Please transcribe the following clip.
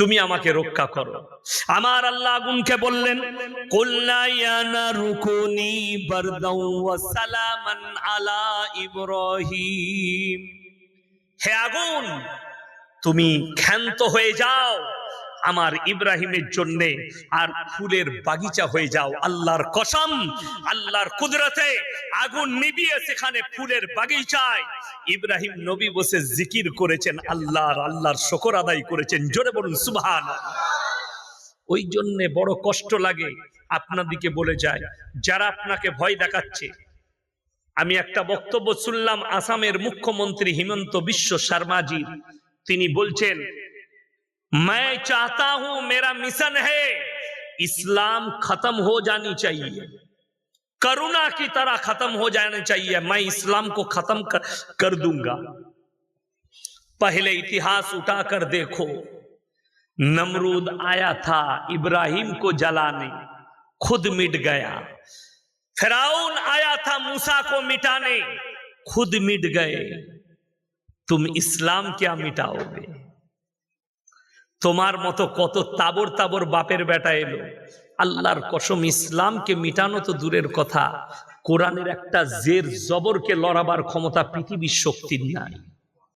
তুমি আমাকে রক্ষা করো। আমার আল্লাহ আগুনকে বললেন, কুলনা ইয়া নারু কুনি বারদাও ওয়া সালামান আলা ইব্রাহিম, হে আগুন তুমি ক্ষান্ত হয়ে যাও আমার ইব্রাহিমের জন্যে, আর ফুলের বাগিচা হয়ে যাও। আল্লাহর কসম, আল্লাহর কুদরতে আগুন নিভিয়ে সেখানে ফুলের বাগিচায় ইব্রাহিম নবী বসে জিকির করেছেন, আল্লাহর শুকর আদায় করেছেন। জোরে বলুন সুবহানাল্লাহ। ওই জন্যে বড় কষ্ট লাগে। আপনাদিকে বলে যায় যারা আপনাকে ভয় দেখাচ্ছে। আমি একটা বক্তব্য শুনলাম আসামের মুখ্যমন্ত্রী হিমন্ত বিশ্ব শর্মাজি, তিনি বলছেন, मैं चाहता हूं, मेरा मिशन है इस्लाम खत्म हो जानी चाहिए, करुणा की तरह खत्म हो जाना चाहिए, मैं इस्लाम को खत्म कर दूंगा। पहले इतिहास उठाकर देखो, नमरूद आया था इब्राहिम को जलाने, खुद मिट गया। फिरौन आया था मूसा को मिटाने, खुद मिट गए। तुम इस्लाम क्या मिटाओगे? তোমার মতো কত তাবর তাবর বাপের বেটা এলো, আল্লাহর কসম ইসলামকে মিটানো তো দূরের কথা, কোরআনের একটা জের জবরকে লড়াবার ক্ষমতা পৃথিবীর শক্তির নাই।